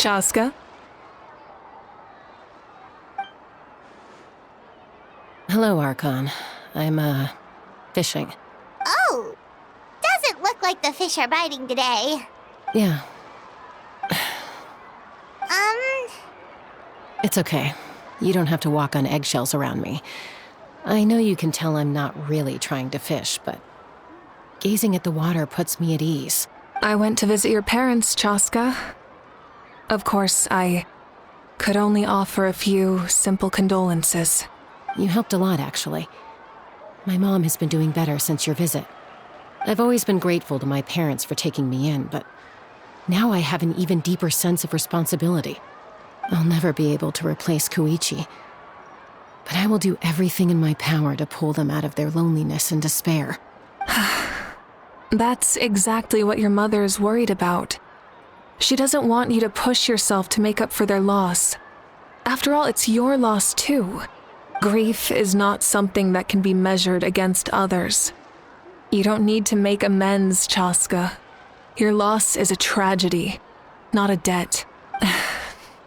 Chaska. Hello, Archon. I'm, fishing. Oh! Doesn't look like the fish are biting today. Yeah, Um... it's okay. You don't have to walk on eggshells around me. I know you can tell I'm not really trying to fish, but gazing at the water puts me at ease. I went to visit your parents, Chaska. Of course, I could only offer a few simple condolences. You helped a lot, actually. My mom has been doing better since your visit. I've always been grateful to my parents for taking me in, but now I have an even deeper sense of responsibility. I'll never be able to replace Koichi, but I will do everything in my power to pull them out of their loneliness and despair. That's exactly what your mother is worried about. She doesn't want you to push yourself to make up for their loss. After all, it's your loss too. Grief is not something that can be measured against others. You don't need to make amends, Chaska. Your loss is a tragedy, not a debt.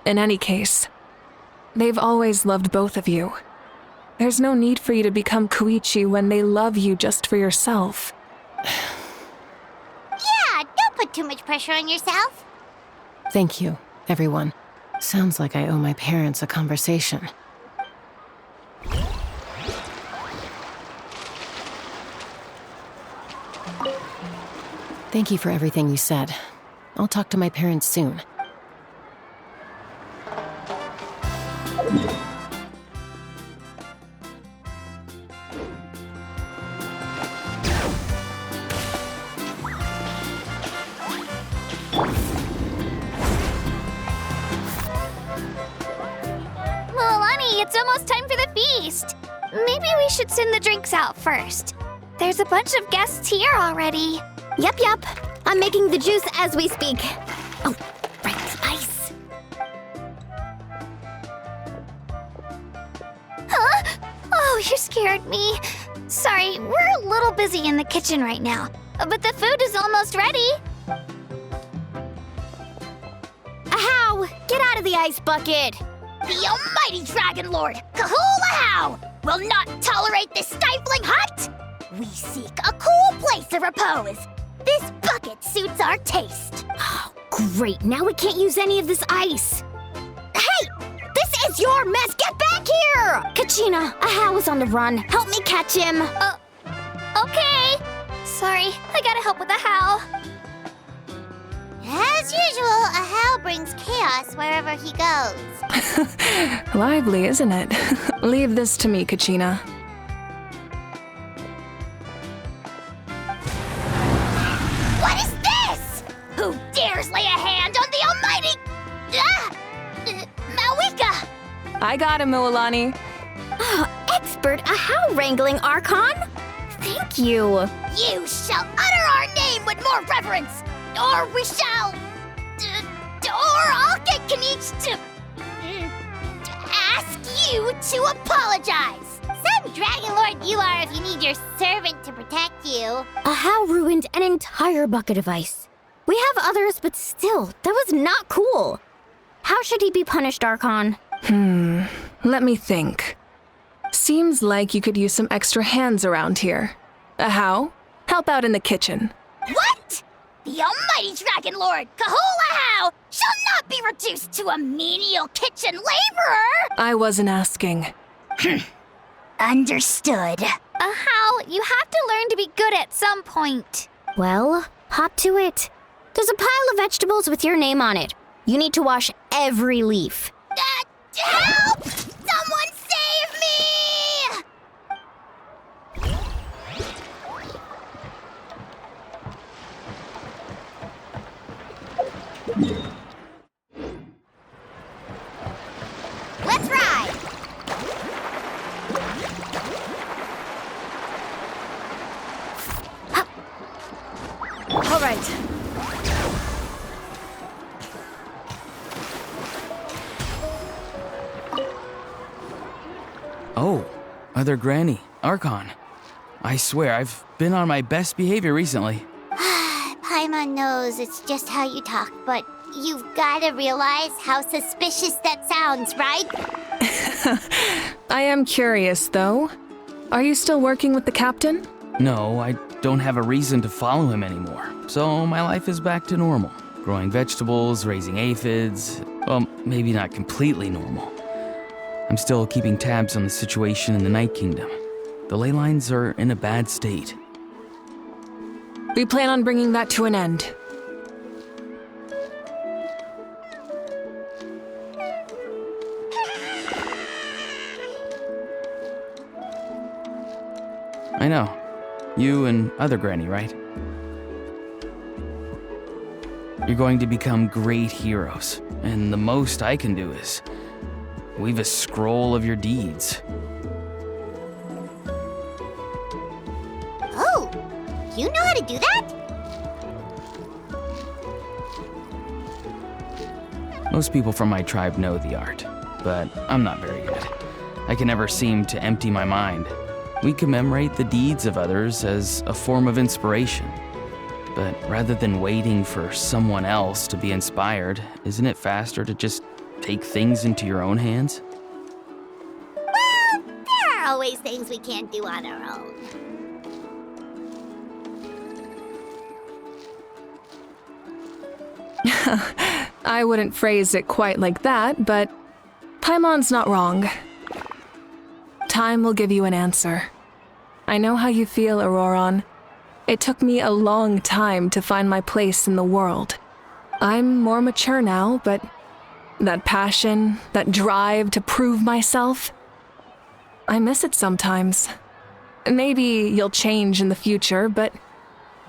In any case, they've always loved both of you. There's no need for you to become Koichi when they love you just for yourself. Yeah, don't put too much pressure on yourself. Thank you, everyone. Sounds like I owe my parents a conversation. Thank you for everything you said. I'll talk to my parents soon. Milani, it's almost time for the feast. Maybe we should send the drinks out first. There's a bunch of guests here already. Yep. I'm making the juice as we speak. Oh, right, ice. Huh? Oh, you scared me. Sorry, we're a little busy in the kitchen right now, but the food is almost ready. Ahow! Get out of the ice bucket! The almighty Dragon Lord, Kahula will not tolerate this stifling hut. We seek a cool place of repose. This bucket suits our taste. Oh, great. Now we can't use any of this ice. Hey! This is your mess! Get back here! Kachina, Ahow is on the run. Help me catch him. Okay. Sorry, I gotta help with the how. As usual, a how brings chaos wherever he goes. Lively, isn't it? Leave this to me, Kachina. What is this? Who dares lay a hand on the almighty... Mawika! I got him, Milani. Expert Ahow wrangling, Archon. Thank you. You shall utter our name with more reverence, or we shall... or I'll get Kanich to ask you to apologize. Some Dragon Lord you are if you need your servant to protect you. Ahow ruined an entire bucket of ice. We have others, but still, that was not cool. How should he be punished, Archon? Let me think. Seems like you could use some extra hands around here. Ahow, help out in the kitchen. What? The almighty Dragon Lord, Kahula shall not be reduced to a menial kitchen laborer! I wasn't asking. Understood. How? You have to learn to be good at some point. Well, hop to it. There's a pile of vegetables with your name on it. You need to wash every leaf. Help! Someone save me! Let's ride! All right. Oh, Mother Granny, Archon. I swear, I've been on my best behavior recently. Paimon knows it's just how you talk, but you've gotta realize how suspicious that sounds, right? I am curious, though. Are you still working with the captain? No, I don't have a reason to follow him anymore. So my life is back to normal. Growing vegetables, raising aphids. Well, maybe not completely normal. I'm still keeping tabs on the situation in the Night Kingdom. The ley lines are in a bad state. We plan on bringing that to an end. I know. You and other Granny, right? You're going to become great heroes, and the most I can do is weave a scroll of your deeds. Oh, you know how to do that? Most people from my tribe know the art, but I'm not very good. I can never seem to empty my mind. We commemorate the deeds of others as a form of inspiration. But rather than waiting for someone else to be inspired, isn't it faster to just take things into your own hands? Well, there are always things we can't do on our own. I wouldn't phrase it quite like that, but Paimon's not wrong. Time will give you an answer. I know how you feel, Auroron. It took me a long time to find my place in the world. I'm more mature now, but that passion, that drive to prove myself, I miss it sometimes. Maybe you'll change in the future, but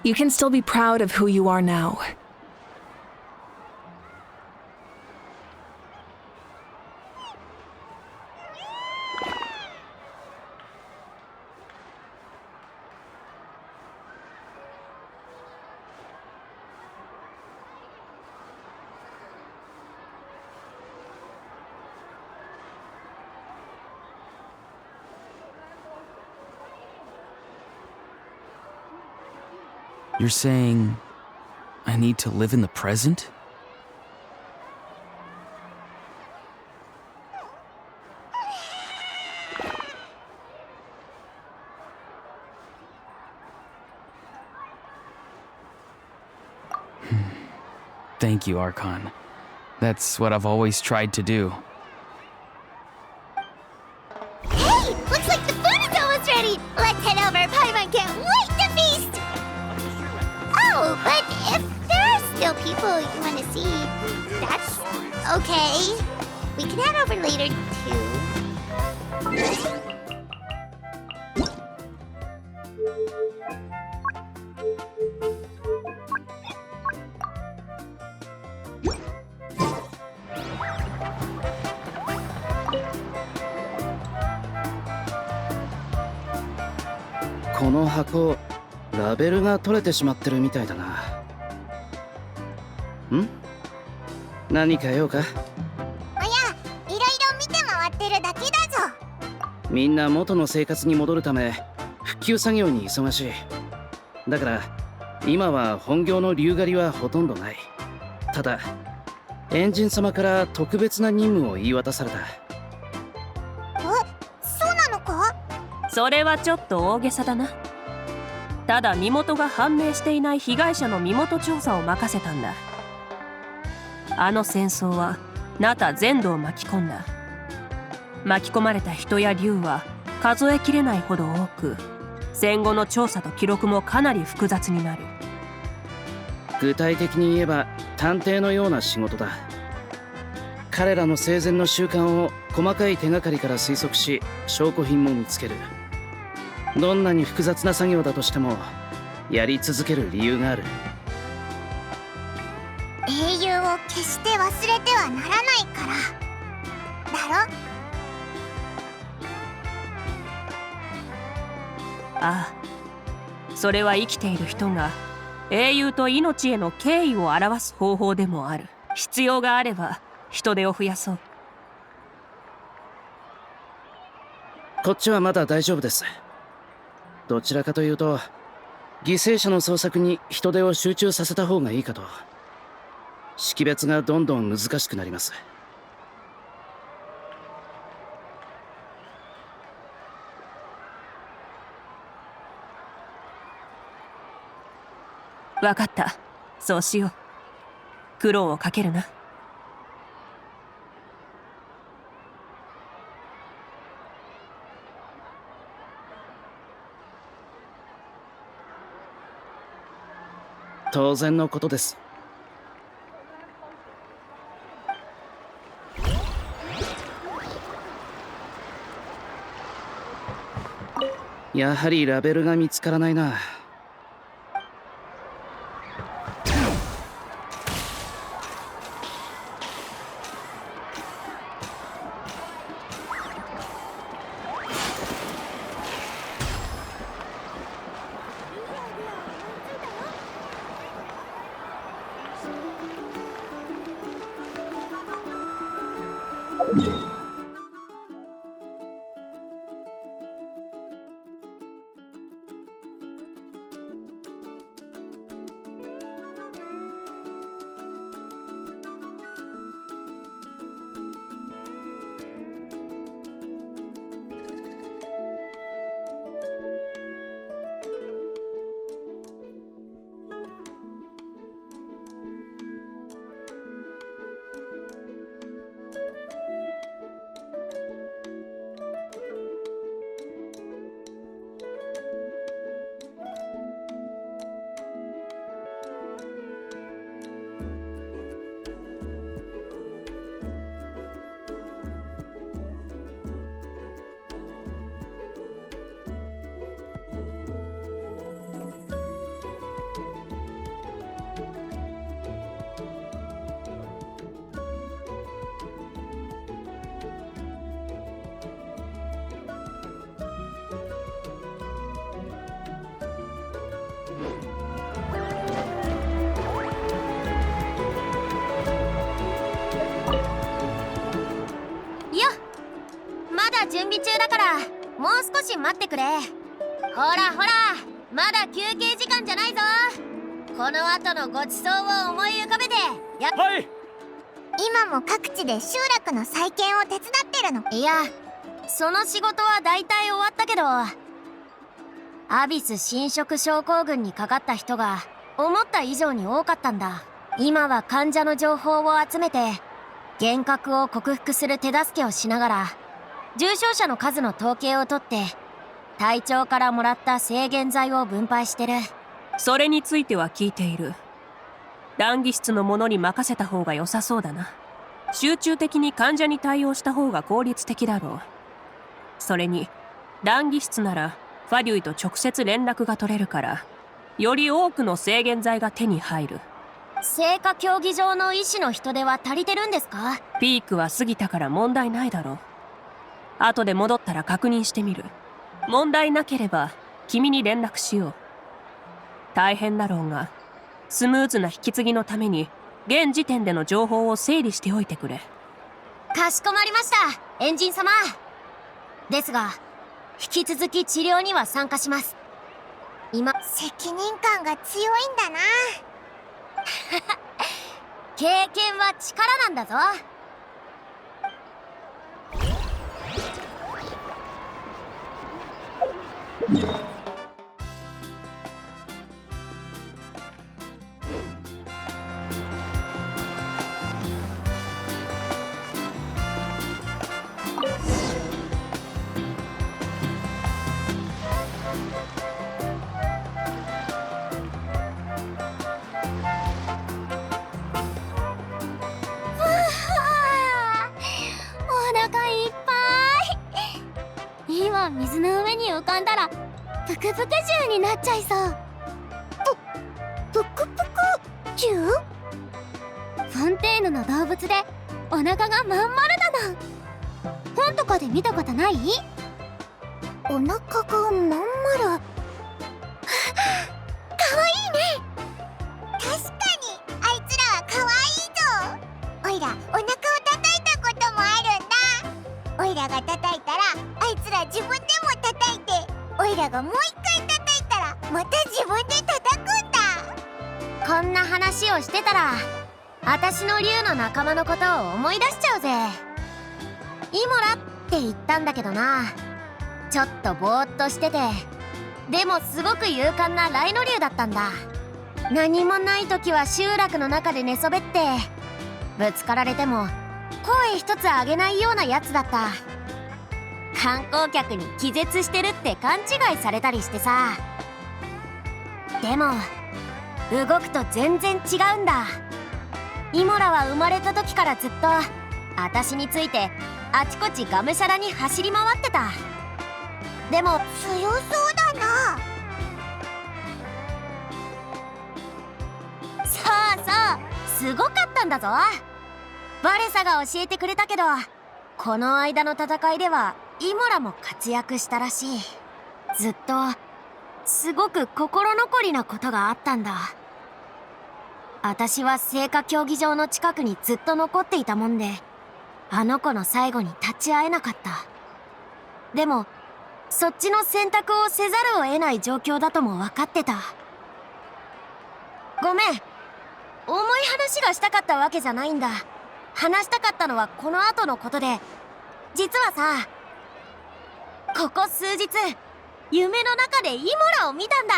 you can still be proud of who you are now. You're saying I need to live in the present? Thank you, Archon. That's what I've always tried to do. Hey, looks like the food is almost ready. Let's head over. Paimon can't wait to feast. Oh, but if there are still people you want to see, that's okay. We can head over later, too. この箱、ラベルが取れてしまってるみたいだな。ん？何か用か？いや、いろいろ見て回ってるだけだぞ。みんな元の生活に戻るため復旧作業に忙しい。だから今は本業の竜狩りはほとんどない。ただエンジン様から特別な任務を言い渡された。そうなのか？それはちょっと大げさだな。ただ身元が判明していない被害者の身元調査を任せたんだ。あの戦争はナタ全土を巻き込んだ。巻き込まれた人や竜は数えきれないほど多く、戦後の調査と記録もかなり複雑になる。具体的に言えば探偵のような仕事だ。彼らの生前の習慣を細かい手がかりから推測し、証拠品も見つける。どんなに複雑な作業だとしてもやり続ける理由がある。英雄を決して忘れてはならないからだろ。ああ、それは生きている人が英雄と命への敬意を表す方法でもある。必要があれば人手を増やそう。こっちはまだ大丈夫です。どちらかというと犠牲者の捜索に人手を集中させた方がいいかと。識別がどんどん難しくなります。わかった。そうしよう。苦労をかけるな。当然のことです。やはりラベルが見つからないな。準備中だからもう少し待ってくれ。ほらほら、まだ休憩時間じゃないぞ。この後のごちそうを思い浮かべてはい。今も各地で集落の再建を手伝ってるの？いや、その仕事は大体終わったけど、アビス侵食症候群にかかった人が思った以上に多かったんだ。今は患者の情報を集めて幻覚を克服する手助けをしながら重症者の数の統計を取って隊長からもらった制限剤を分配してる。それについては聞いている。談義室の者に任せた方が良さそうだな。集中的に患者に対応した方が効率的だろう。それに談義室ならファリュイと直接連絡が取れるからより多くの制限剤が手に入る。聖火競技場の医師の人手は足りてるんですか？ピークは過ぎたから問題ないだろう。後で戻ったら確認してみる。問題なければ君に連絡しよう。大変だろうがスムーズな引き継ぎのために現時点での情報を整理しておいてくれ。かしこまりました、エンジン様。ですが引き続き治療には参加します。今責任感が強いんだな。経験は力なんだぞ。今水の上に浮かんだらぷくぷく獣になっちゃいそう。ぷくぷく獣？フォンテーヌの動物でお腹がまん丸なの。本とかで見たことない？お腹がまん丸。かわいいね。確かにあいつらはかわいいぞ。おいらお腹を叩いたこともあるんだ。おいらが叩いたらあいつら自分でも叩いて、おいらがもう一回叩いたらまた自分で叩くんだ。こんな話をしてたら私の竜の仲間のことを思い出しちゃうぜ。イモラって言ったんだけどな。ちょっとぼーっとしてて、でもすごく勇敢なライノ竜だったんだ。何もない時は集落の中で寝そべって、ぶつかられても声一つ上げないようなやつだった。観光客に気絶してるって勘違いされたりしてさ。でも動くと全然違うんだ。イモラは生まれた時からずっと私についてあちこちがむしゃらに走り回ってた。でも強そうだな。そうそう、すごかったんだぞ。バレサが教えてくれたけど、この間の戦いではイモラも活躍したらしい。ずっとすごく心残りなことがあったんだ。私は聖火競技場の近くにずっと残っていたもんで、あの子の最後に立ち会えなかった。でもそっちの選択をせざるを得ない状況だとも分かってた。ごめん、重い話がしたかったわけじゃないんだ。話したかったのはこの後のことで、実はさ、ここ数日夢の中でイモラを見たんだ。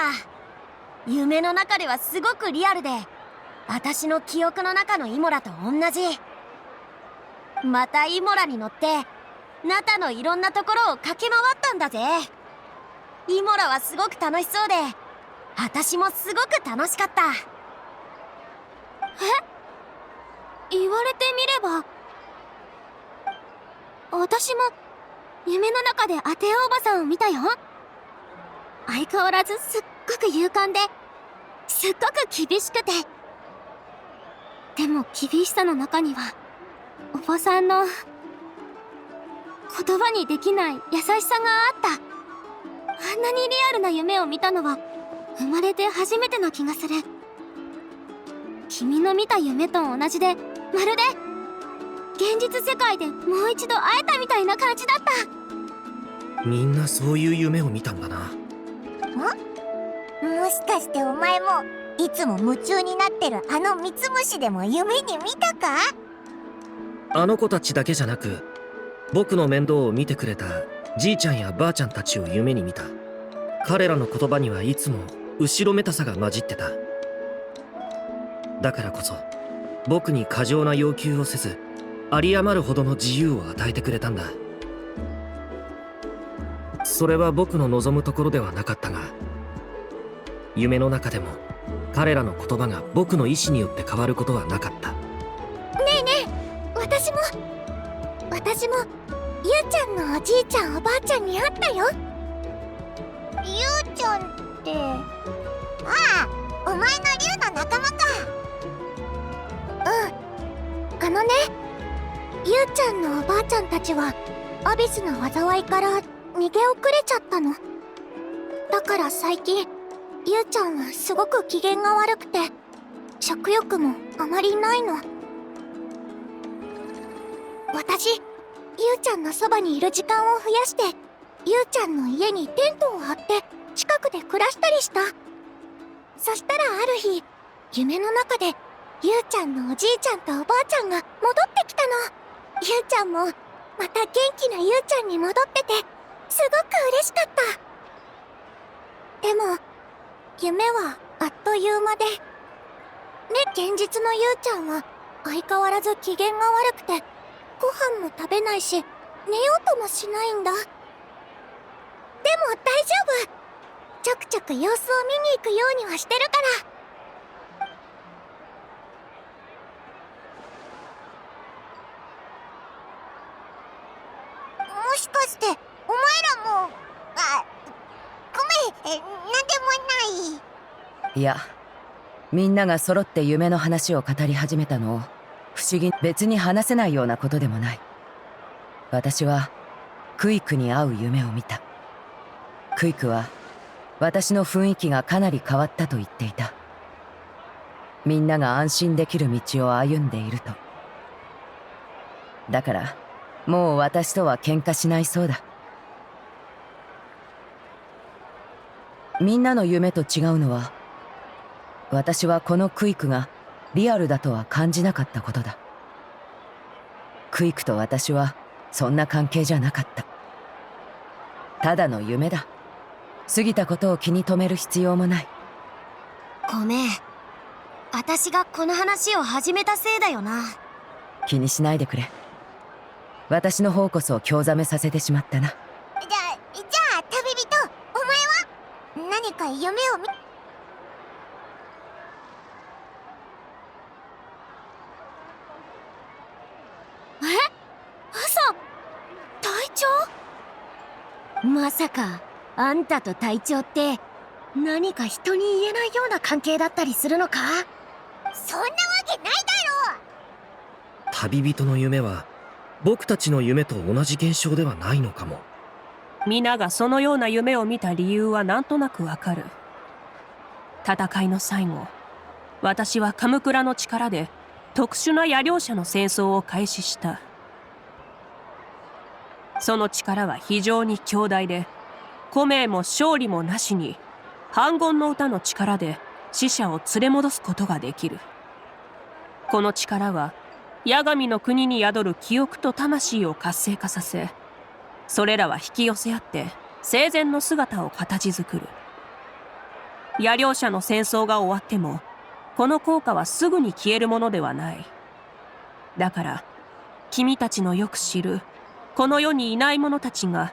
夢の中ではすごくリアルで、私の記憶の中のイモラと同じ。またイモラに乗ってナタのいろんなところを駆け回ったんだぜ。イモラはすごく楽しそうで、私もすごく楽しかった。言われてみれば、私も夢の中でアテオおばさんを見たよ。相変わらずすっごく勇敢で、すっごく厳しくて、でも厳しさの中にはおばさんの言葉にできない優しさがあった。あんなにリアルな夢を見たのは生まれて初めてな気がする。君の見た夢と同じで、まるで現実世界でもう一度会えたみたいな感じだった。みんなそういう夢を見たんだな。もしかしてお前もいつも夢中になってるあのミツムシでも夢に見たか？あの子たちだけじゃなく、僕の面倒を見てくれたじいちゃんやばあちゃんたちを夢に見た。彼らの言葉にはいつも後ろめたさが混じってた。だからこそ僕に過剰な要求をせず、有り余るほどの自由を与えてくれたんだ。それは僕の望むところではなかったが、夢の中でも彼らの言葉が僕の意志によって変わることはなかった。ねえねえ、私もゆうちゃんのおじいちゃんおばあちゃんに会ったよ。ゆうちゃんって、ああ、お前の竜の仲間か。うん、あのね、ゆうちゃんのおばあちゃんたちはアビスの災いから逃げ遅れちゃったの。だから最近ゆうちゃんはすごく機嫌が悪くて、食欲もあまりないの。私、ゆうちゃんのそばにいる時間を増やして、ゆうちゃんの家にテントを張って近くで暮らしたりした。そしたらある日、夢の中でゆうちゃんのおじいちゃんとおばあちゃんが戻ってきたの。ゆうちゃんもまた元気なゆうちゃんに戻ってて、すごく嬉しかった。でも夢はあっという間で、現実のゆうちゃんは相変わらず機嫌が悪くて、ご飯も食べないし、寝ようともしないんだ。でも大丈夫。ちょくちょく様子を見に行くようにはしてるから。もしかしてお前らも、ごめん、なんでもない。いや、みんなが揃って夢の話を語り始めたのを不思議、別に話せないようなことでもない。私はクイクに会う夢を見た。クイクは私の雰囲気がかなり変わったと言っていた。みんなが安心できる道を歩んでいると。だからもう私とは喧嘩しないそうだ。みんなの夢と違うのは、私はこのクイクがリアルだとは感じなかったことだ。クイクと私はそんな関係じゃなかった。ただの夢だ。過ぎたことを気に留める必要もない。ごめん。私がこの話を始めたせいだよな。気にしないでくれ。私の方こそ興ざめさせてしまったな。じゃあ旅人、お前は何か夢を見。嘘。隊長？まさかあんたと隊長って何か人に言えないような関係だったりするのか？そんなわけないだろ。旅人の夢は僕たちの夢と同じ現象ではないのかも。皆がそのような夢を見た理由はなんとなくわかる。戦いの最後、私はカムクラの力で特殊な野猟者の戦争を開始した。その力は非常に強大で、古名も勝利もなしに反言の歌の力で死者を連れ戻すことができる。この力は八神の国に宿る記憶と魂を活性化させ、それらは引き寄せ合って生前の姿を形作る。野猟者の戦争が終わってもこの効果はすぐに消えるものではない。だから君たちのよく知るこの世にいない者たちが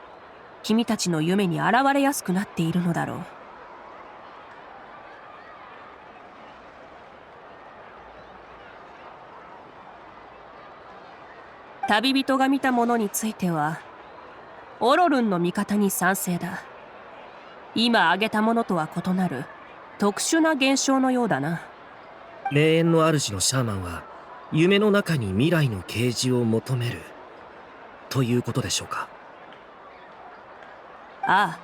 君たちの夢に現れやすくなっているのだろう。旅人が見たものについてはオロルンの見方に賛成だ。今挙げたものとは異なる特殊な現象のようだな。霊園の主のシャーマンは夢の中に未来の啓示を求めるということでしょうか。ああ、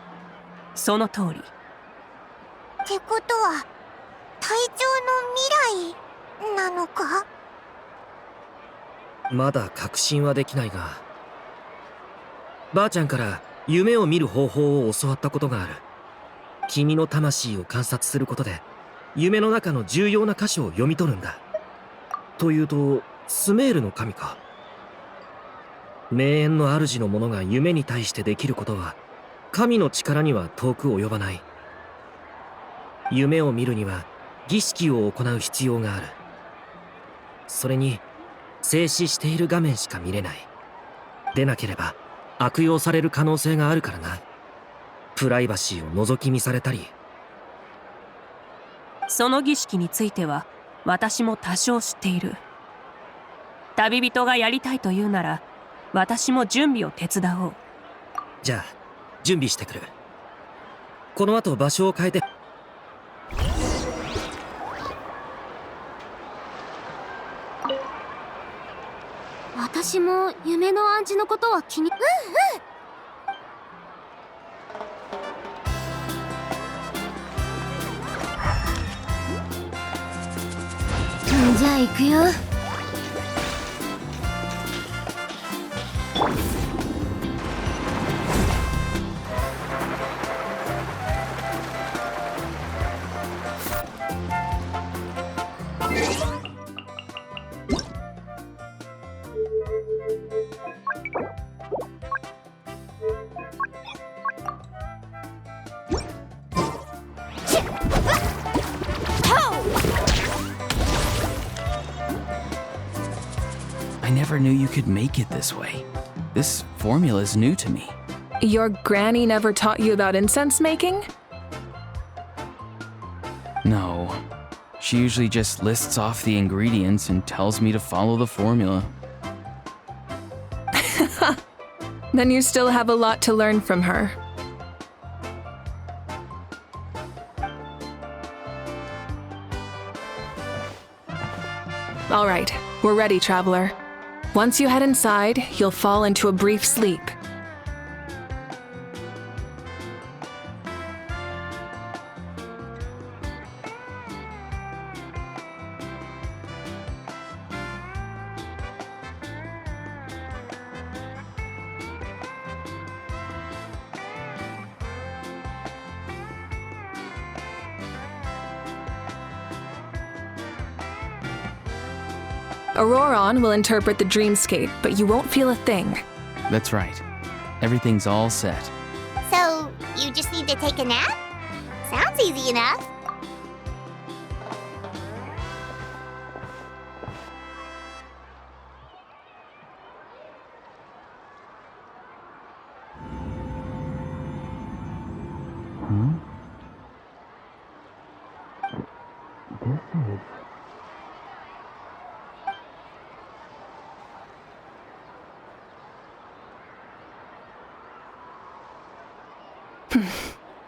その通り。ってことは隊長の未来なのか？まだ確信はできないが、ばあちゃんから夢を見る方法を教わったことがある。君の魂を観察することで夢の中の重要な箇所を読み取るんだ。というとスメールの神か。名園の主の者が夢に対してできることは神の力には遠く及ばない。夢を見るには儀式を行う必要がある。それに静止している画面しか見れない。でなければ悪用される可能性があるからな。プライバシーを覗き見されたり。その儀式については私も多少知っている。旅人がやりたいというなら私も準備を手伝おう。じゃあ準備してくる。この後場所を変えて。私も夢の暗示のことは気に。じゃあ行くよ。I never knew you could make it this way. This formula is new to me. Your granny never taught you about incense making? No. She usually just lists off the ingredients and tells me to follow the formula. Then you still have a lot to learn from her. All right, we're ready, traveler. Once you head inside, you'll fall into a brief sleep. Auroron will interpret the dreamscape, but you won't feel a thing. That's right. Everything's all set. So, you just need to take a nap? Sounds easy enough.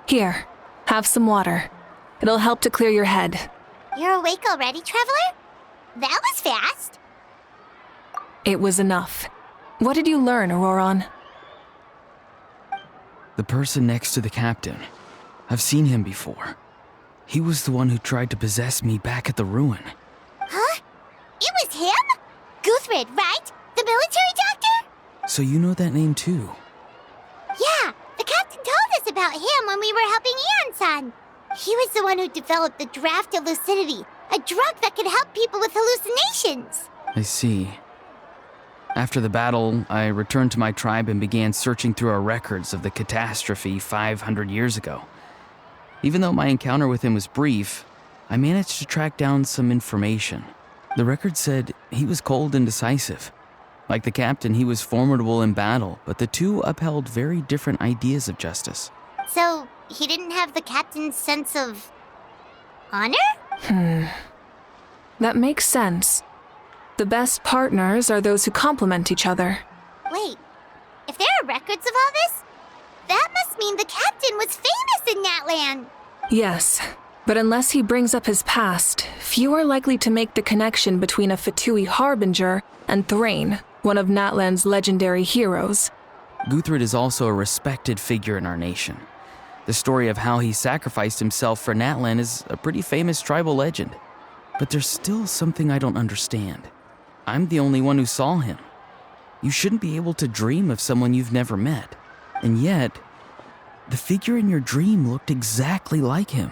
Here, have some water. It'll help to clear your head. You're awake already, Traveler? That was fast. It was enough. What did you learn, Auroron? The person next to the captain. I've seen him before. He was the one who tried to possess me back at the ruin. Huh? It was him? Guthrid, right? The military doctor? So you know that name too? Yeah, the captain told us about him when we were helping Eon-san. He was the one who developed the draft of lucidity, a drug that could help people with hallucinations. I see. After the battle, I returned to my tribe and began searching through our records of the catastrophe 500 years ago. Even though my encounter with him was brief, I managed to track down some information. The record said he was cold and decisive. Like the captain, he was formidable in battle, but the two upheld very different ideas of justice. So, he didn't have the captain's sense of honor? That makes sense. The best partners are those who complement each other. Wait, if there are records of all this, that must mean the captain was famous in Natlan. Yes, but unless he brings up his past, few are likely to make the connection between a Fatui harbinger and Thrain, one of Natlan's legendary heroes. Guthrid is also a respected figure in our nation. The story of how he sacrificed himself for Natlan is a pretty famous tribal legend. But there's still something I don't understand. I'm the only one who saw him. You shouldn't be able to dream of someone you've never met. And yet, the figure in your dream looked exactly like him.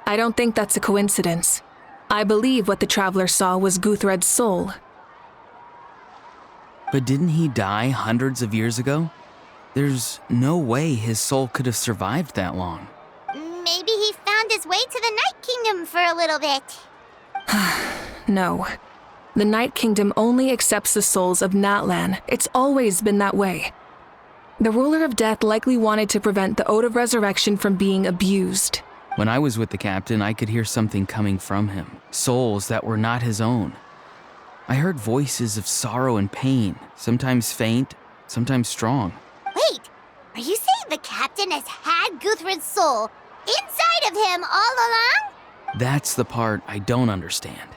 I don't think that's a coincidence. I believe what the traveler saw was Guthred's soul. But didn't he die hundreds of years ago? There's no way his soul could have survived that long. Maybe he found his way to the Night Kingdom for a little bit. No. The Night Kingdom only accepts the souls of Natlan. It's always been that way. The ruler of death likely wanted to prevent the Ode of Resurrection from being abused. When I was with the captain, I could hear something coming from him, souls that were not his own. I heard voices of sorrow and pain, sometimes faint, sometimes strong. Wait, are you saying the captain has had Guthrid's soul inside of him all along? That's the part I don't understand.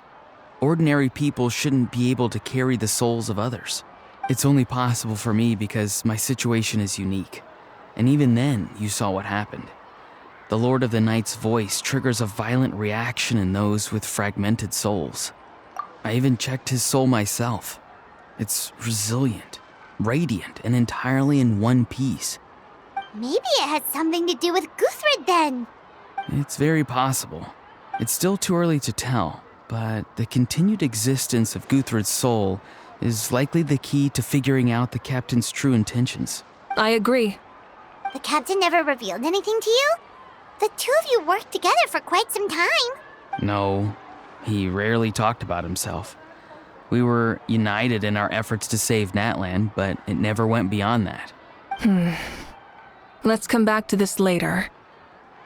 Ordinary people shouldn't be able to carry the souls of others. It's only possible for me because my situation is unique. And even then, you saw what happened. The Lord of the Night's voice triggers a violent reaction in those with fragmented souls. I even checked his soul myself. It's resilient, radiant, and entirely in one piece. Maybe it had something to do with Guthrid then. It's very possible. It's still too early to tell, but the continued existence of Guthrid's soul is likely the key to figuring out the captain's true intentions. I agree. The captain never revealed anything to you? The two of you worked together for quite some time. No, he rarely talked about himself. We were united in our efforts to save Natlan, but it never went beyond that. Let's come back to this later.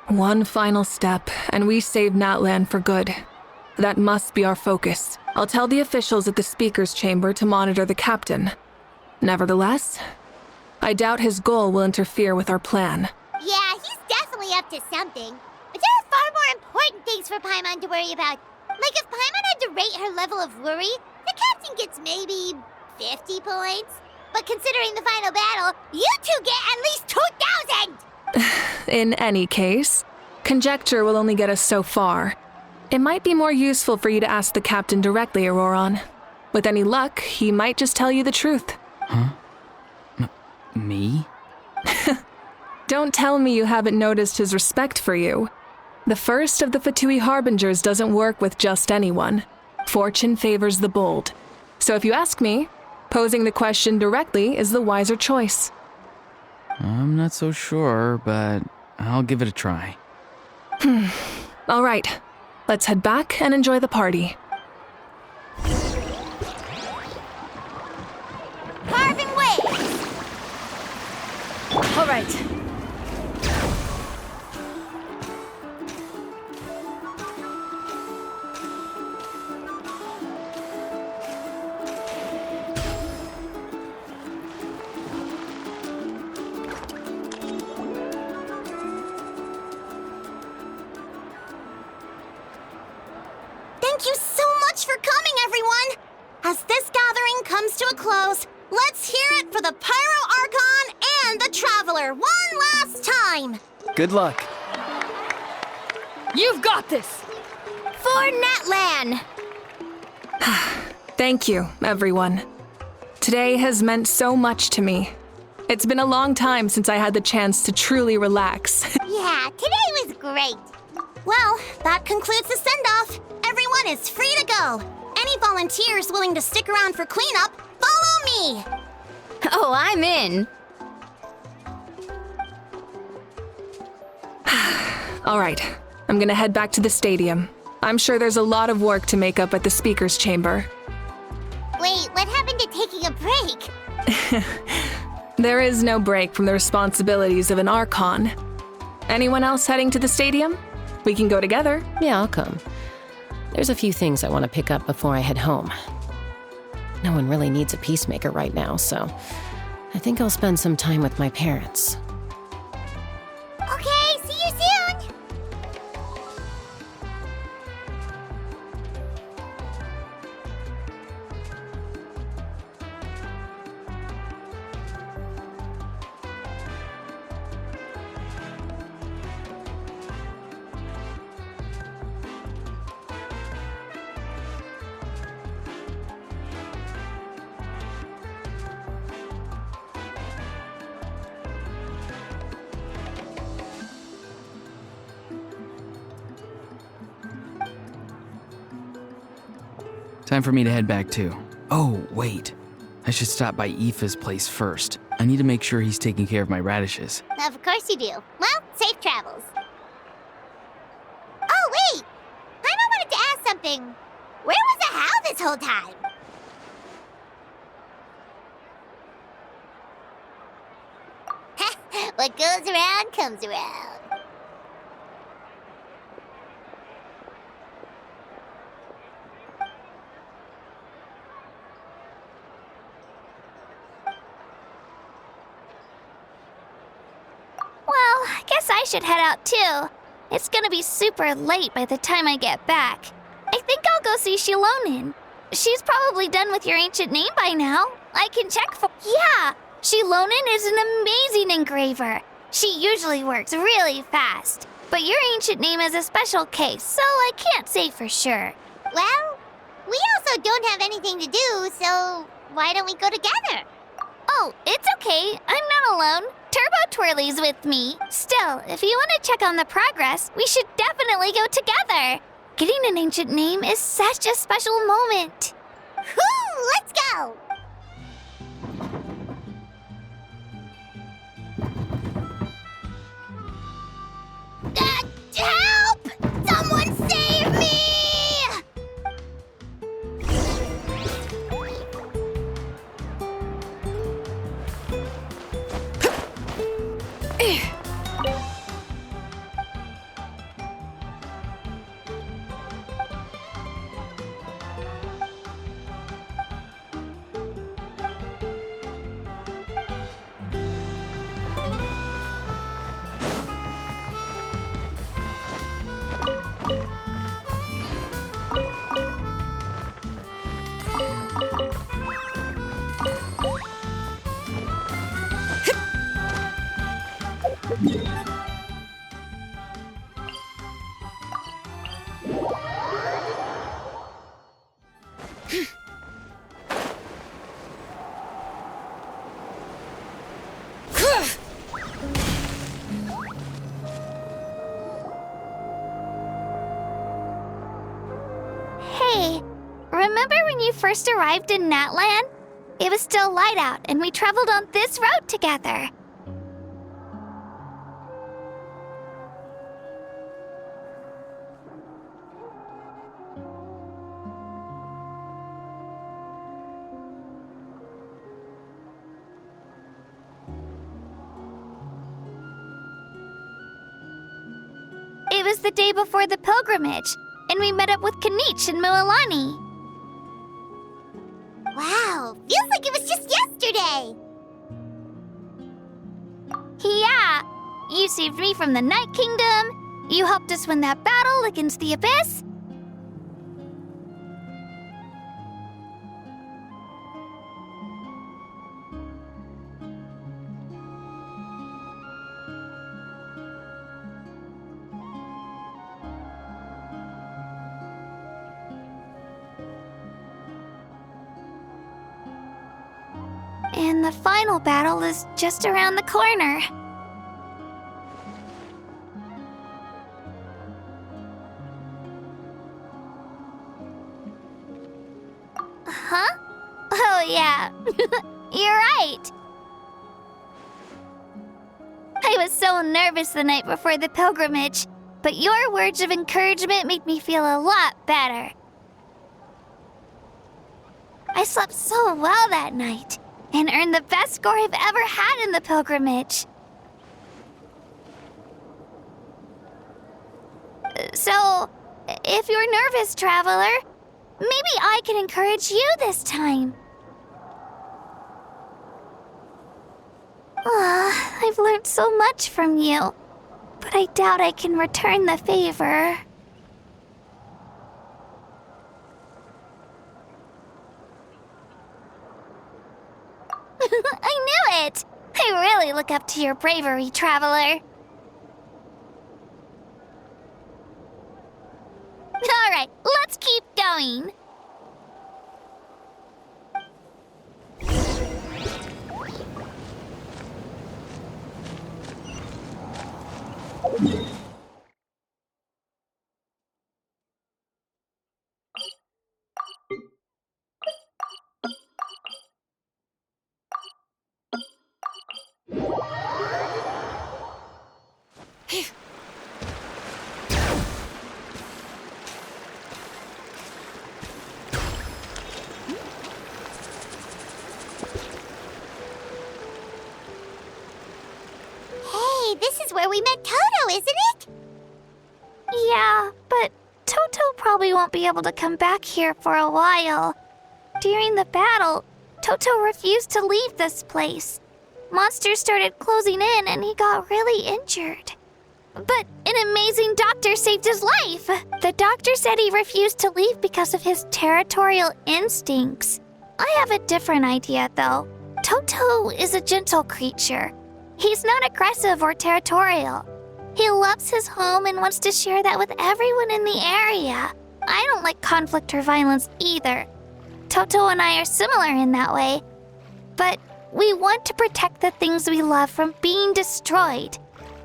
One final step, and we save Natlan for good. That must be our focus. I'll tell the officials at the speaker's chamber to monitor the captain. Nevertheless, I doubt his goal will interfere with our plan. Yeah, he's definitely up to something. But there are far more important things for Paimon to worry about. Like if Paimon had to rate her level of worry, the captain gets maybe 50 points. But considering the final battle, you two get at least 2,000! In any case, conjecture will only get us so far. It might be more useful for you to ask the captain directly, Auroron. With any luck, he might just tell you the truth. Huh? Me? Don't tell me you haven't noticed his respect for you. The first of the Fatui Harbingers doesn't work with just anyone. Fortune favors the bold. So if you ask me, posing the question directly is the wiser choice. I'm not so sure, but I'll give it a try. All right, let's head back and enjoy the party. Carving waves! All right. Thank you so much for coming, everyone! As this gathering comes to a close, let's hear it for the Pyro Archon and the Traveler one last time! Good luck. You've got this! For Natlan! Thank you, everyone. Today has meant so much to me. It's been a long time since I had the chance to truly relax. Yeah, today was great! Well, that concludes the send-off. Everyone is free to go. Any volunteers willing to stick around for cleanup, follow me! Oh, I'm in. All right, I'm gonna head back to the stadium. I'm sure there's a lot of work to make up at the speaker's chamber. Wait, what happened to taking a break? There is no break from the responsibilities of an Archon. Anyone else heading to the stadium? We can go together. Yeah, I'll come. There's a few things I want to pick up before I head home. No one really needs a peacemaker right now, so I think I'll spend some time with my parents. Okay, see you soon! Time for me to head back too. Oh, wait. I should stop by Aoife's place first. I need to make sure he's taking care of my radishes. Of course you do. Well, safe travels. Oh, wait! I wanted to ask something. Where was the How this whole time? What goes around comes around. Well, I guess I should head out too. It's gonna be super late by the time I get back. I think I'll go see Shilonin. She's probably done with your ancient name by now. I can check for. Yeah! Shilonin is an amazing engraver. She usually works really fast. But your ancient name is a special case, so I can't say for sure. Well, we also don't have anything to do, so why don't we go together? Oh, it's okay. I'm not alone. Turbo Twirly's with me. Still, if you want to check on the progress, we should definitely go together. Getting an ancient name is such a special moment. Whoo! Let's go! Help! Someone save me! Hey, remember when you first arrived in Natlan? It was still light out, and we traveled on this road together. It was the day before the pilgrimage, and we met up with Kanich and Mualani. Wow, feels like it was just yesterday. Yeah, you saved me from the Night Kingdom. You helped us win that battle against the Abyss. And the final battle is just around the corner. Huh? Oh, yeah. You're right. I was so nervous the night before the pilgrimage, but your words of encouragement made me feel a lot better. I slept so well that night, and earned the best score I've ever had in the pilgrimage. So, if you're nervous, traveler, maybe I can encourage you this time. I've learned so much from you, but I doubt I can return the favor. I knew it! I really look up to your bravery, traveler. Alright, let's keep going. Hey, this is where we met Toto, isn't it? Yeah, but Toto probably won't be able to come back here for a while. During the battle, Toto refused to leave this place. Monsters started closing in and he got really injured. But an amazing doctor saved his life. The doctor said he refused to leave because of his territorial instincts. I have a different idea, though. Toto is a gentle creature. He's not aggressive or territorial. He loves his home and wants to share that with everyone in the area. I don't like conflict or violence either. Toto and I are similar in that way. But we want to protect the things we love from being destroyed.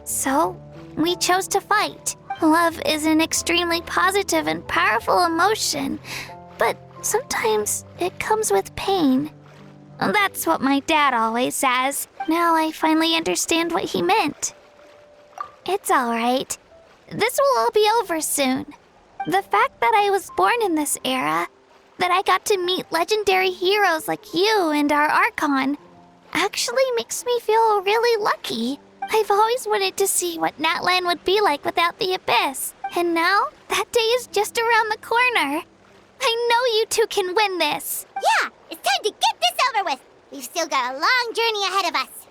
So, we chose to fight. Love is an extremely positive and powerful emotion, but sometimes it comes with pain. That's what my dad always says. Now I finally understand what he meant. It's alright. This will all be over soon. The fact that I was born in this era, that I got to meet legendary heroes like you and our Archon, actually makes me feel really lucky. I've always wanted to see what Natlan would be like without the Abyss, and now that day is just around the corner. I know you two can win this. Yeah, it's time to get this over with. We've still got a long journey ahead of us.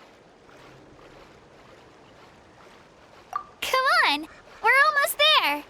Come on, we're almost there.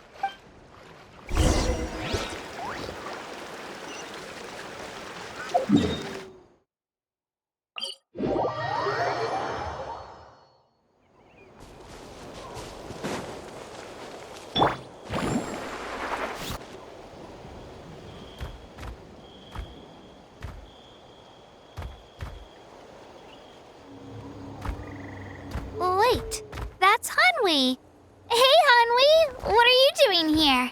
Wait, that's Hanwi. Hey, Hanwi, what are you doing here?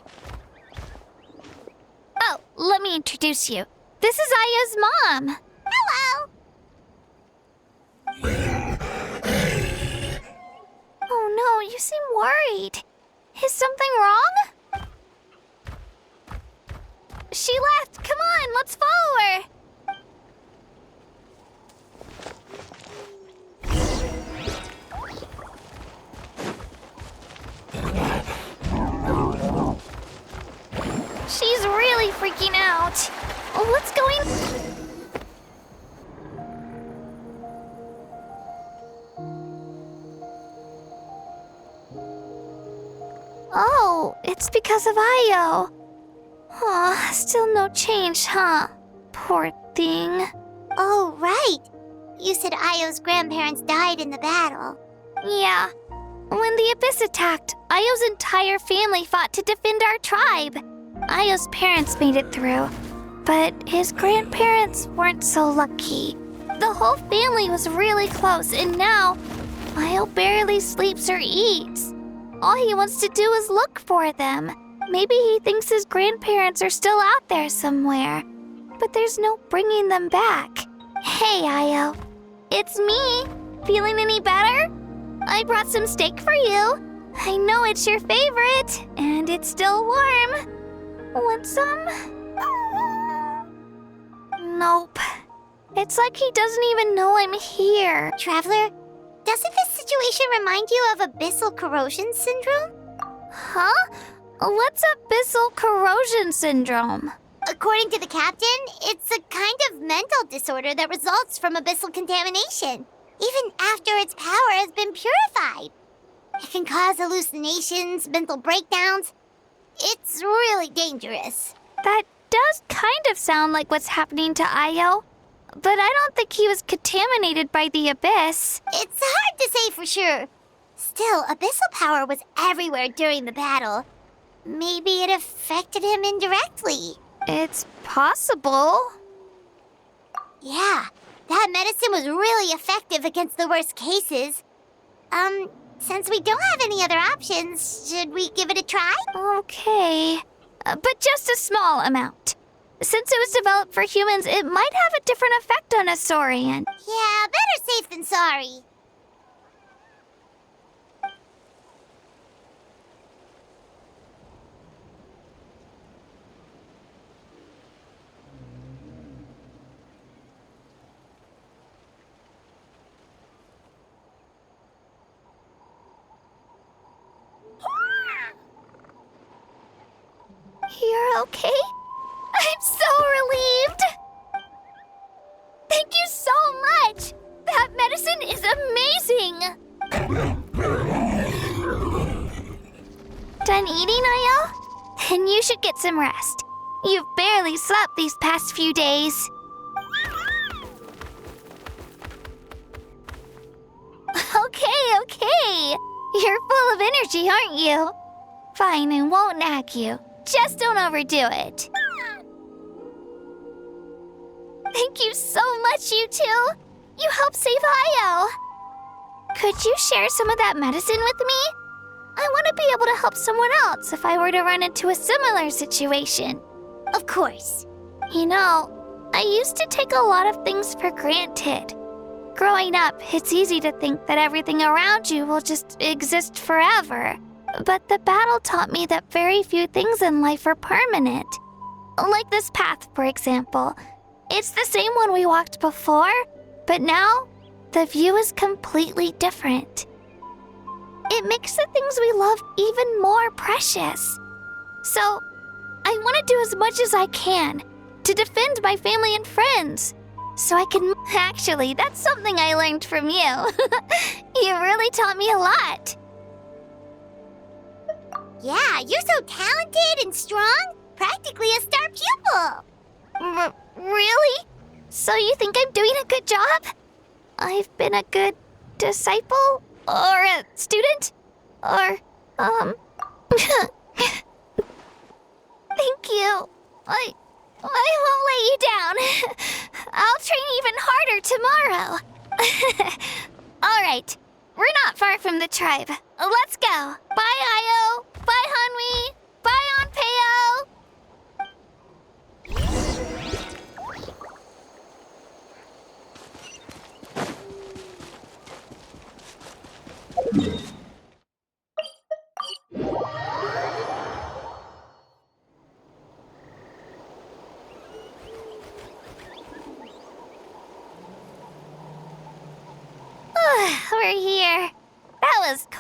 Oh, let me introduce you. This is Aya's mom. Hello! Oh no, you seem worried. Is something wrong? She left. Come on, let's follow her. She's really freaking out. What's going on? Oh, it's because of Io. Aw, still no change, huh? Poor thing. Oh, right. You said Io's grandparents died in the battle. Yeah. When the Abyss attacked, Io's entire family fought to defend our tribe. Io's parents made it through, but his grandparents weren't so lucky. The whole family was really close, and now Io barely sleeps or eats. All he wants to do is look for them. Maybe he thinks his grandparents are still out there somewhere, but there's no bringing them back. Hey, Io. It's me. Feeling any better? I brought some steak for you. I know it's your favorite, and it's still warm. Want some? Nope. It's like he doesn't even know I'm here. Traveler, doesn't this situation remind you of abyssal corrosion syndrome? Huh? What's abyssal corrosion syndrome? According to the captain, it's a kind of mental disorder that results from abyssal contamination, even after its power has been purified. It can cause hallucinations, mental breakdowns. It's really dangerous. That does kind of sound like what's happening to Io, but I don't think he was contaminated by the Abyss. It's hard to say for sure. Still, abyssal power was everywhere during the battle. Maybe it affected him indirectly. It's possible. Yeah, that medicine was really effective against the worst cases. Since we don't have any other options, should we give it a try? Okay, but just a small amount. Since it was developed for humans, it might have a different effect on a Saurian. Yeah, better safe than sorry. You're okay? I'm so relieved! Thank you so much! That medicine is amazing! Done eating, Io? Then you should get some rest. You've barely slept these past few days. Okay. You're full of energy, aren't you? Fine, I won't nag you. Just don't overdo it. Thank you so much, you two. You helped save Io. Could you share some of that medicine with me? I want to be able to help someone else if I were to run into a similar situation. Of course. You know, I used to take a lot of things for granted. Growing up, it's easy to think that everything around you will just exist forever. But the battle taught me that very few things in life are permanent. Like this path, for example. It's the same one we walked before, but now the view is completely different. It makes the things we love even more precious. So, I want to do as much as I can to defend my family and friends. So I can... Actually, that's something I learned from you. You really taught me a lot. Yeah, you're so talented and strong. Practically a star pupil. Really? So you think I'm doing a good job? I've been a good disciple? Or a student? Or, Thank you. I won't let you down. I'll train even harder tomorrow. All right. We're not far from the tribe. Let's go. Bye, Io. Bye, Hanwi. Bye, Onpeo.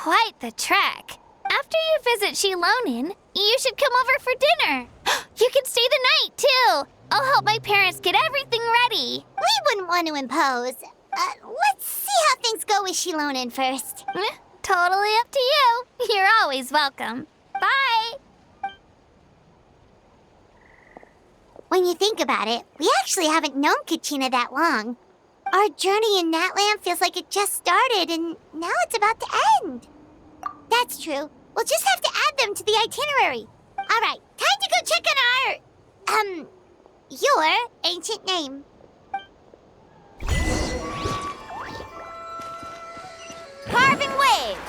quite the trek. After you visit Shilonin, you should come over for dinner. You can stay the night, too. I'll help my parents get everything ready. We wouldn't want to impose. Let's see how things go with Shilonin first. Totally up to you. You're always welcome. Bye. When you think about it, we actually haven't known Kachina that long. Our journey in Natlan feels like it just started, and now it's about to end. That's true. We'll just have to add them to the itinerary. All right, time to go check on your ancient name. Carving waves!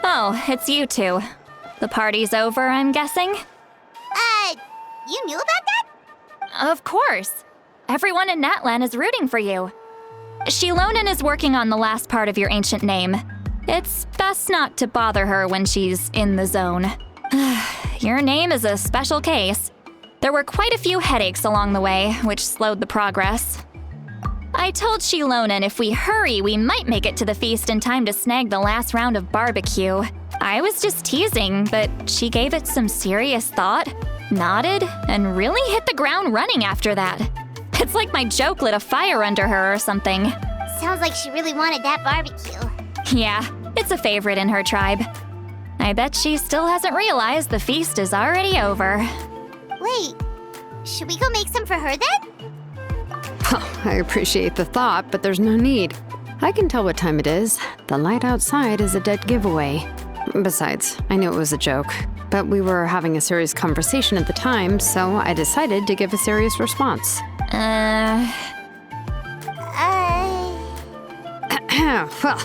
Oh, it's you two. The party's over, I'm guessing? You knew about that? Of course. Everyone in Natlan is rooting for you. Shilonin is working on the last part of your ancient name. It's best not to bother her when she's in the zone. Your name is a special case. There were quite a few headaches along the way, which slowed the progress. I told Shilonin if we hurry, we might make it to the feast in time to snag the last round of barbecue. I was just teasing, but she gave it some serious thought, nodded, and really hit the ground running after that. It's like my joke lit a fire under her or something. Sounds like she really wanted that barbecue. Yeah, it's a favorite in her tribe. I bet she still hasn't realized the feast is already over. Wait, should we go make some for her then? I appreciate the thought, but there's no need. I can tell what time it is. The light outside is a dead giveaway. Besides, I knew it was a joke, but we were having a serious conversation at the time, so I decided to give a serious response. Well,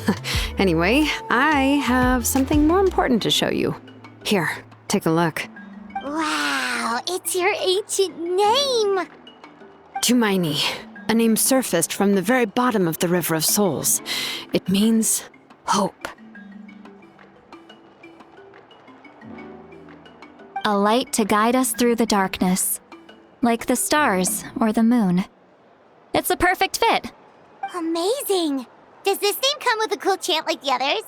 anyway, I have something more important to show you. Here, take a look. Wow, it's your ancient name! Tumaini, a name surfaced from the very bottom of the River of Souls. It means hope. A light to guide us through the darkness, like the stars or the moon. It's a perfect fit. Amazing! Does this name come with a cool chant like the others?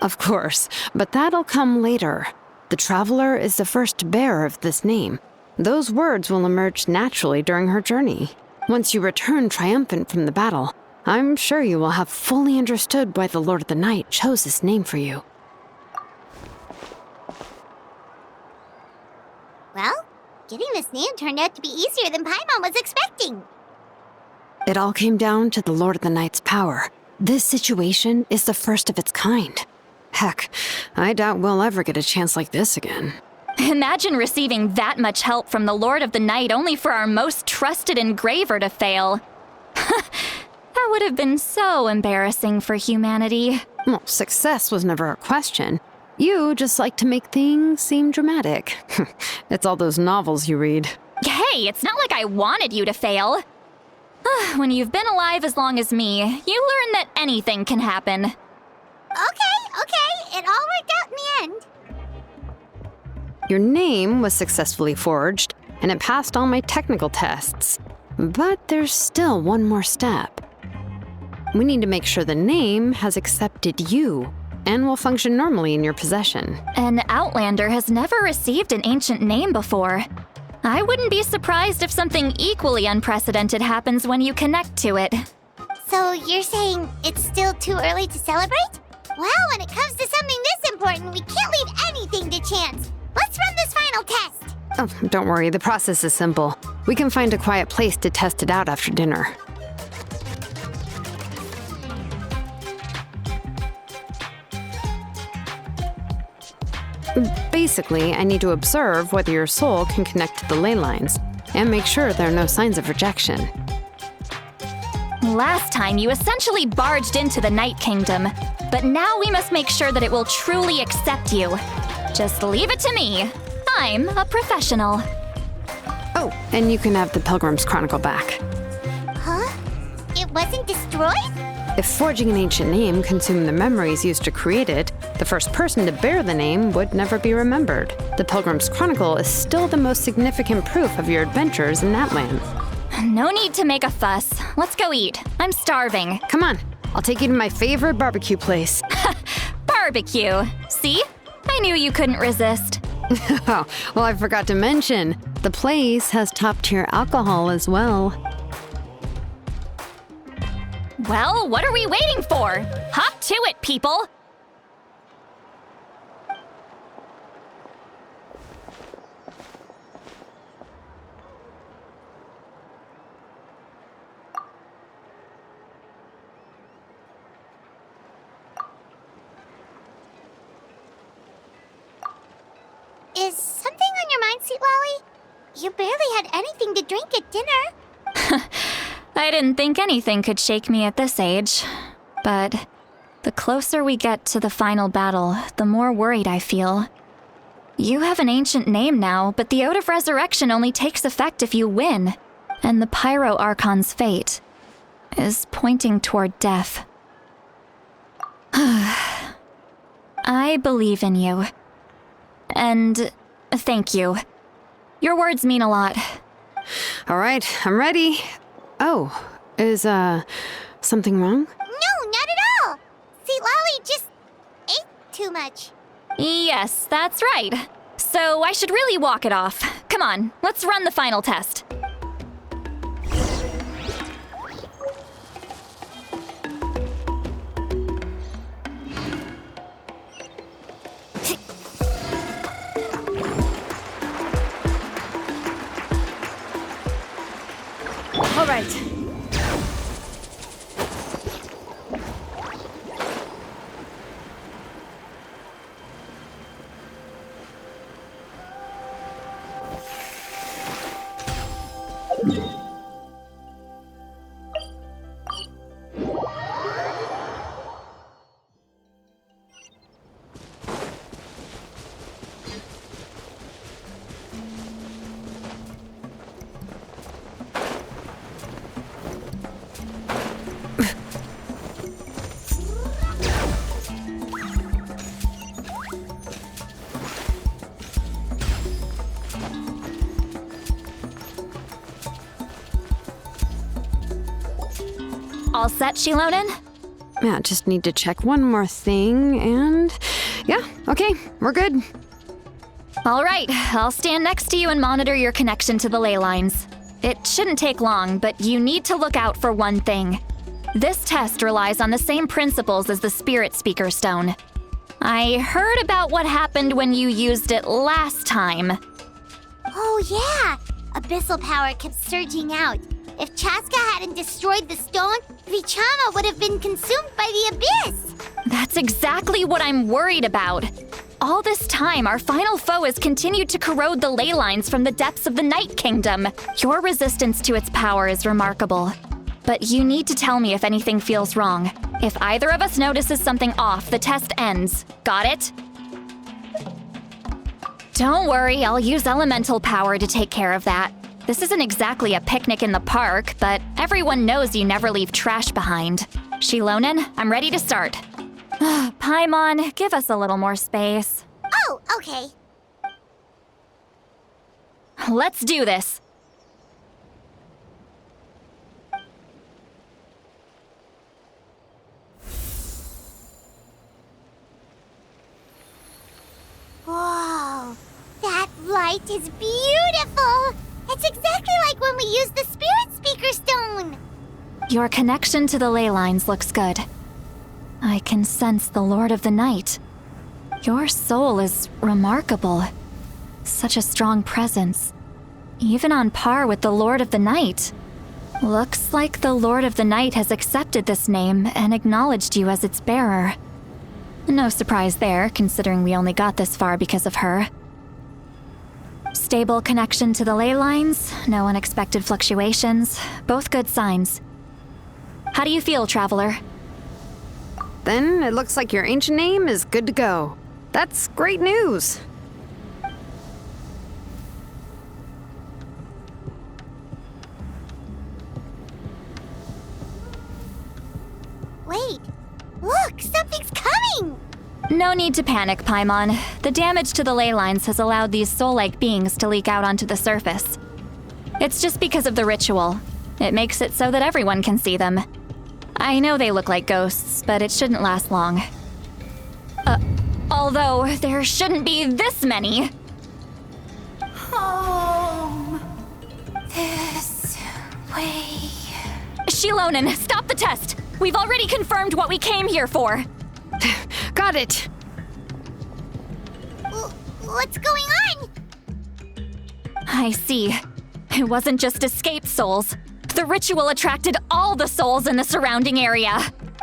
Of course, but that'll come later. The Traveler is the first bearer of this name. Those words will emerge naturally during her journey. Once you return triumphant from the battle, I'm sure you will have fully understood why the Lord of the Night chose this name for you. Well, getting this name turned out to be easier than Paimon was expecting. It all came down to the Lord of the Night's power. This situation is the first of its kind. Heck, I doubt we'll ever get a chance like this again. Imagine receiving that much help from the Lord of the Night only for our most trusted engraver to fail. That would have been so embarrassing for humanity. Well, success was never a question. You just like to make things seem dramatic. It's all those novels you read. Hey, it's not like I wanted you to fail. When you've been alive as long as me, you learn that anything can happen. Okay, it all worked out in the end. Your name was successfully forged, and it passed all my technical tests. But there's still one more step. We need to make sure the name has accepted you, and will function normally in your possession. An Outlander has never received an ancient name before. I wouldn't be surprised if something equally unprecedented happens when you connect to it. So you're saying it's still too early to celebrate? Well, when it comes to something this important, we can't leave anything to chance. Let's run this final test. Oh, don't worry, the process is simple. We can find a quiet place to test it out after dinner. Basically, I need to observe whether your soul can connect to the ley lines, and make sure there are no signs of rejection. Last time, you essentially barged into the Night Kingdom, but now we must make sure that it will truly accept you. Just leave it to me. I'm a professional. Oh, and you can have the Pilgrim's Chronicle back. Huh? It wasn't destroyed? If forging an ancient name consumed the memories used to create it, The first person to bear the name would never be remembered. The Pilgrim's Chronicle is still the most significant proof of your adventures in Natlan. No need to make a fuss. Let's go eat. I'm starving. Come on, I'll take you to my favorite barbecue place. Barbecue. See? I knew you couldn't resist. Oh, well, I forgot to mention, the place has top-tier alcohol as well. Well, what are we waiting for? Hop to it, people! Is something on your mind, Sweet Lolly? You barely had anything to drink at dinner. I didn't think anything could shake me at this age. But the closer we get to the final battle, the more worried I feel. You have an ancient name now, but the Ode of Resurrection only takes effect if you win. And the Pyro Archon's fate is pointing toward death. I believe in you. And thank you. Your words mean a lot. All right, I'm ready. Oh, is, something wrong? No, not at all. Sweet Lolly just ate too much. Yes, that's right. So I should really walk it off. Come on, let's run the final test. All right. All set, Shilonen? Yeah, just need to check one more thing, and yeah, okay, we're good. All right, I'll stand next to you and monitor your connection to the ley lines. It shouldn't take long, but you need to look out for one thing. This test relies on the same principles as the Spirit Speaker Stone. I heard about what happened when you used it last time. Oh yeah, abyssal power kept surging out. If Chaska hadn't destroyed the stone, Vichama would have been consumed by the abyss! That's exactly what I'm worried about. All this time, our final foe has continued to corrode the ley lines from the depths of the Night Kingdom. Your resistance to its power is remarkable. But you need to tell me if anything feels wrong. If either of us notices something off, the test ends. Got it? Don't worry, I'll use elemental power to take care of that. This isn't exactly a picnic in the park, but everyone knows you never leave trash behind. Shilonen, I'm ready to start. Paimon, give us a little more space. Oh, okay. Let's do this. Whoa, that light is beautiful! It's exactly like when we used the Spirit Speaker Stone! Your connection to the ley lines looks good. I can sense the Lord of the Night. Your soul is remarkable. Such a strong presence. Even on par with the Lord of the Night. Looks like the Lord of the Night has accepted this name and acknowledged you as its bearer. No surprise there, considering we only got this far because of her. Stable connection to the ley lines, no unexpected fluctuations, both good signs. How do you feel, Traveler? Then it looks like your ancient name is good to go. That's great news. Wait, look, something's coming! No need to panic, Paimon. The damage to the ley lines has allowed these soul-like beings to leak out onto the surface. It's just because of the ritual. It makes it so that everyone can see them. I know they look like ghosts, but it shouldn't last long. Although there shouldn't be this many. Home. This way. Shilonen, stop the test! We've already confirmed what we came here for. Got it. What's going on? I see. It wasn't just escaped souls. The ritual attracted all the souls in the surrounding area.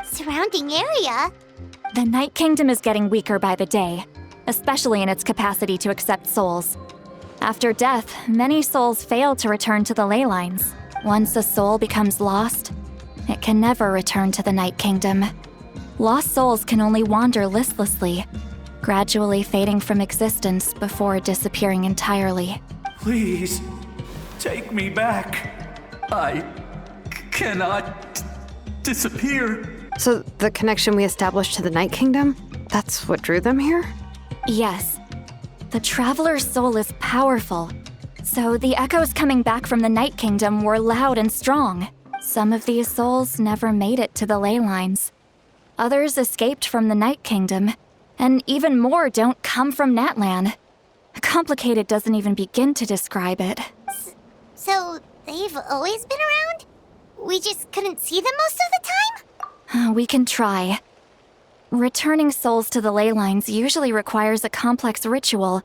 Surrounding area? The Night Kingdom is getting weaker by the day, especially in its capacity to accept souls. After death, many souls fail to return to the ley lines. Once a soul becomes lost, it can never return to the Night Kingdom. Lost souls can only wander listlessly, gradually fading from existence before disappearing entirely. Please, take me back. I cannot disappear. So the connection we established to the Night Kingdom, that's what drew them here? Yes. The Traveler's soul is powerful, so the echoes coming back from the Night Kingdom were loud and strong. Some of these souls never made it to the ley lines. Others escaped from the Night Kingdom, and even more don't come from Natlan. Complicated doesn't even begin to describe it. So, they've always been around? We just couldn't see them most of the time? We can try. Returning souls to the ley lines usually requires a complex ritual,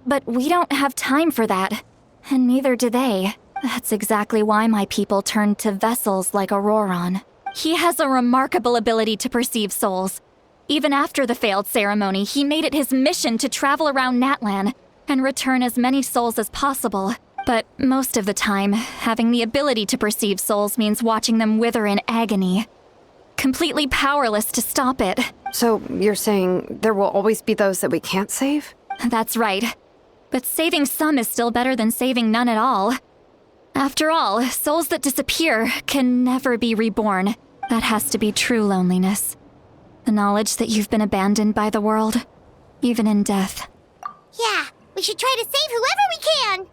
but we don't have time for that, and neither do they. That's exactly why my people turned to vessels like Auroron. He has a remarkable ability to perceive souls. Even after the failed ceremony, he made it his mission to travel around Natlan and return as many souls as possible. But most of the time, having the ability to perceive souls means watching them wither in agony. Completely powerless to stop it. So you're saying there will always be those that we can't save? That's right. But saving some is still better than saving none at all. After all, souls that disappear can never be reborn. That has to be true loneliness. The knowledge that you've been abandoned by the world, even in death. Yeah, we should try to save whoever we can!